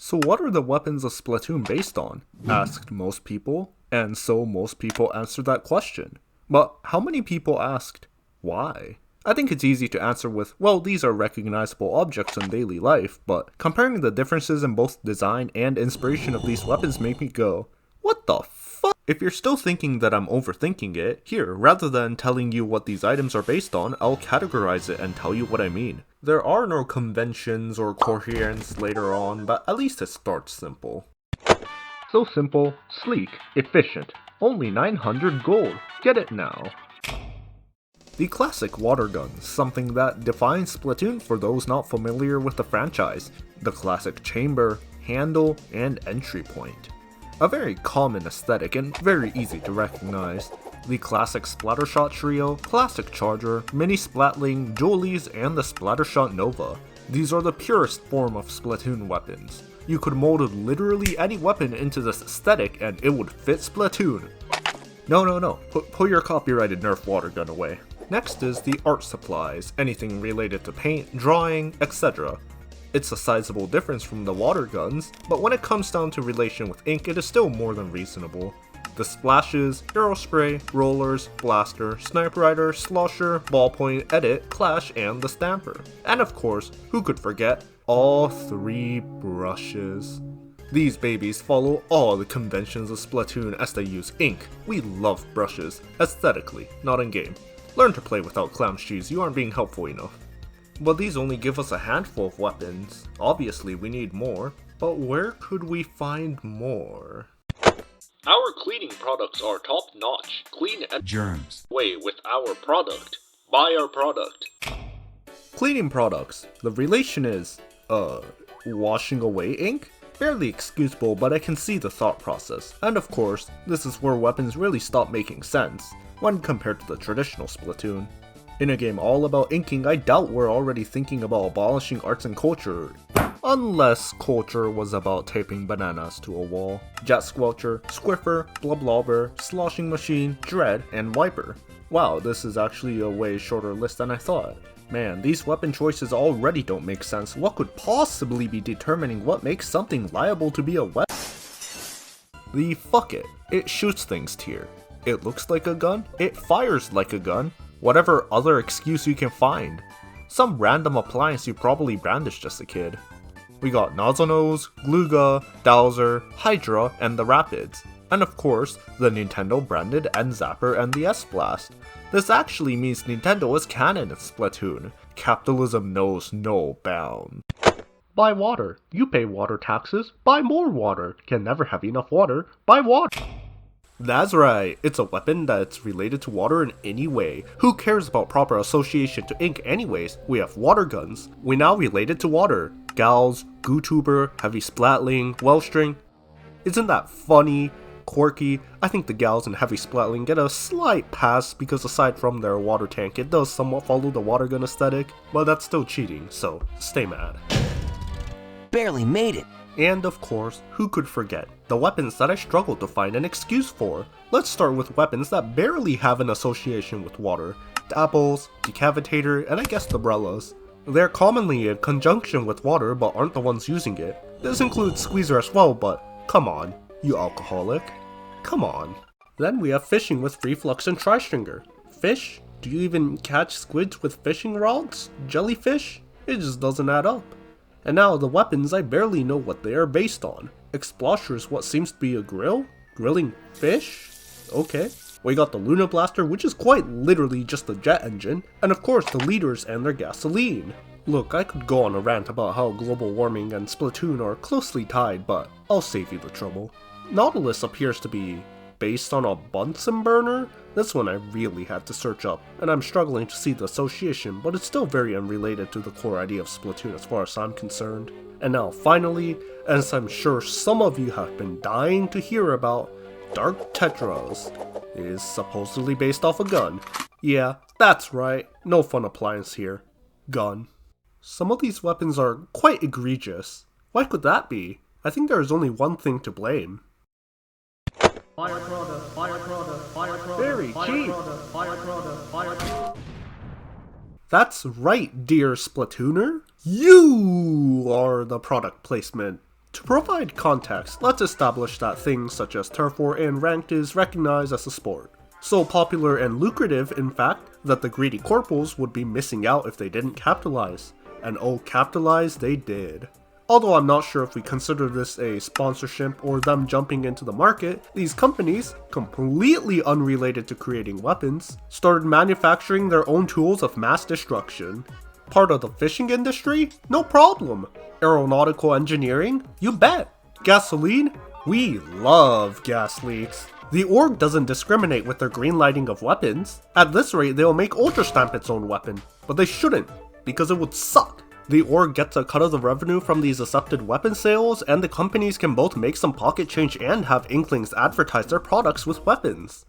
So what are the weapons of Splatoon based on? Asked most people, and so most people answered that question. But how many people asked, why? I think it's easy to answer with, well, these are recognizable objects in daily life, but comparing the differences in both design and inspiration of these weapons make me go, what the fuck? If you're still thinking that I'm overthinking it, here, rather than telling you what these items are based on, I'll categorize it and tell you what I mean. There are no conventions or coherence later on, but at least it starts simple. So simple, sleek, efficient. Only 900 gold. Get it now. The classic water gun, something that defines Splatoon for those not familiar with the franchise. The classic chamber, handle, and entry point. A very common aesthetic and very easy to recognize. The classic Splattershot trio, classic charger, mini splatling, dualies, and the Splattershot Nova. These are the purest form of Splatoon weapons. You could mold literally any weapon into this aesthetic and it would fit Splatoon. No. Put your copyrighted Nerf water gun away. Next is the art supplies, anything related to paint, drawing, etc. It's a sizable difference from the water guns, but when it comes down to relation with ink, it is still more than reasonable. The splashes, aerospray, rollers, blaster, sniper rider, slosher, ballpoint, edit, clash, and the stamper. And of course, who could forget, all 3 brushes. These babies follow all the conventions of Splatoon as they use ink. We love brushes, aesthetically, not in game. Learn to play without clown shoes, you aren't being helpful enough. But these only give us a handful of weapons. Obviously we need more, but where could we find more? Our cleaning products are top notch, clean and germs away with our product. Buy our product. Cleaning products. The relation is, washing away ink? Barely excusable, but I can see the thought process. And of course, this is where weapons really stop making sense, when compared to the traditional Splatoon. In a game all about inking, I doubt we're already thinking about abolishing arts and culture. Unless culture was about taping bananas to a wall. Jet Squelcher, Squiffer, Bloblobber, Sloshing Machine, Dread, and Wiper. Wow, this is actually a way shorter list than I thought. Man, these weapon choices already don't make sense. What could possibly be determining what makes something liable to be a weapon? The fuck it. It shoots things tier. It looks like a gun. It fires like a gun. Whatever other excuse you can find. Some random appliance you probably brandished as a kid. We got Nozzlenose, Gluga, Dowser, Hydra, and the Rapids. And of course, the Nintendo branded End Zapper and the S-Blast. This actually means Nintendo is canon in Splatoon. Capitalism knows no bounds. Buy water. You pay water taxes. Buy more water. Can never have enough water. Buy water. That's right, it's a weapon that's related to water in any way. Who cares about proper association to ink anyways? We have water guns. We now relate it to water. Gals, Gootuber, Heavy Splatling, Wellstring. Isn't that funny? Quirky? I think the Gals and Heavy Splatling get a slight pass because aside from their water tank, it does somewhat follow the water gun aesthetic, but that's still cheating, so stay mad. barely made it. And of course, who could forget the weapons that I struggled to find an excuse for? Let's start with weapons that barely have an association with water. Apples, Decavitator, and I guess the umbrellas. They're commonly in conjunction with water but aren't the ones using it. This includes Squeezer as well, but come on, you alcoholic. Come on. Then we have fishing with Reflux and Tri-Stringer. Fish? Do you even catch squids with fishing rods? Jellyfish? It just doesn't add up. And now the weapons, I barely know what they are based on. Explosher is what seems to be a grill? Grilling fish? Okay. We got the Luna Blaster, which is quite literally just a jet engine, and of course the leaders and their gasoline. Look, I could go on a rant about how global warming and Splatoon are closely tied, but I'll save you the trouble. Nautilus appears to be based on a Bunsen burner? This one I really had to search up, and I'm struggling to see the association, but it's still very unrelated to the core idea of Splatoon as far as I'm concerned. And now finally, as I'm sure some of you have been dying to hear about, Dark Tetras is supposedly based off a gun. Yeah, that's right, no fun appliance here. Gun. Some of these weapons are quite egregious. Why could that be? I think there is only one thing to blame. Fire product, fire product, fire product, very fire cheap. Product, fire product, fire product. That's right, dear Splatooner. You are the product placement. To provide context, let's establish that things such as turf war and ranked is recognized as a sport. So popular and lucrative, in fact, that the greedy corporals would be missing out if they didn't capitalize. And oh, capitalize they did. Although I'm not sure if we consider this a sponsorship or them jumping into the market, these companies, completely unrelated to creating weapons, started manufacturing their own tools of mass destruction. Part of the fishing industry? No problem. Aeronautical engineering? You bet. Gasoline? We love gas leaks. The org doesn't discriminate with their greenlighting of weapons. At this rate, they'll make Ultra Stamp its own weapon. But they shouldn't, because it would suck. The org gets a cut of the revenue from these accepted weapon sales, and the companies can both make some pocket change and have Inklings advertise their products with weapons.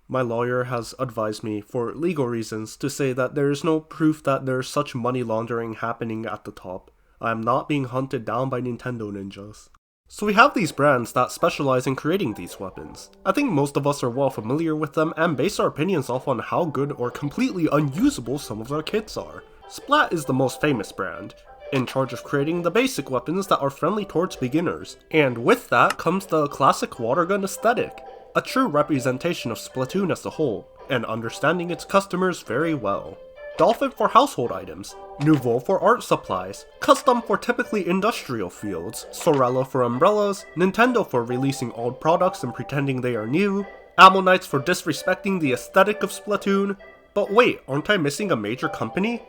My lawyer has advised me, for legal reasons, to say that there is no proof that there's such money laundering happening at the top. I am not being hunted down by Nintendo ninjas. So we have these brands that specialize in creating these weapons. I think most of us are well familiar with them and base our opinions off on how good or completely unusable some of their kits are. Splat is the most famous brand, in charge of creating the basic weapons that are friendly towards beginners, and with that comes the classic water gun aesthetic, a true representation of Splatoon as a whole, and understanding its customers very well. Dolphin for household items, Nouveau for art supplies, Custom for typically industrial fields, Sorella for umbrellas, Nintendo for releasing old products and pretending they are new, Ammonites for disrespecting the aesthetic of Splatoon. But wait, aren't I missing a major company?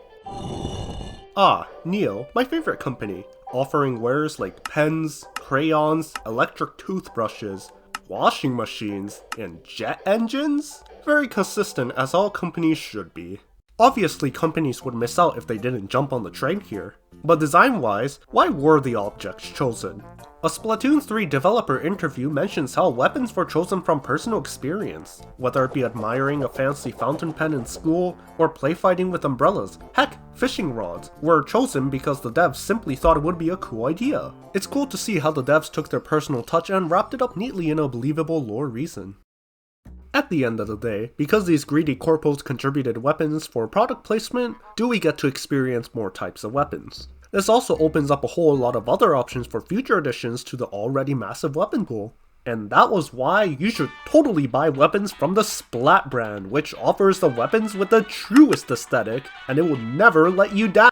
Ah, Neo, my favorite company, offering wares like pens, crayons, electric toothbrushes, washing machines, and jet engines? Very consistent, as all companies should be. Obviously, companies would miss out if they didn't jump on the train here. But design-wise, why were the objects chosen? A Splatoon 3 developer interview mentions how weapons were chosen from personal experience, whether it be admiring a fancy fountain pen in school, or playfighting with umbrellas. Heck, fishing rods were chosen because the devs simply thought it would be a cool idea. It's cool to see how the devs took their personal touch and wrapped it up neatly in a believable lore reason. At the end of the day, because these greedy corpos contributed weapons for product placement, do we get to experience more types of weapons. This also opens up a whole lot of other options for future additions to the already massive weapon pool. And that was why you should totally buy weapons from the Splat brand, which offers the weapons with the truest aesthetic, and it will never let you down.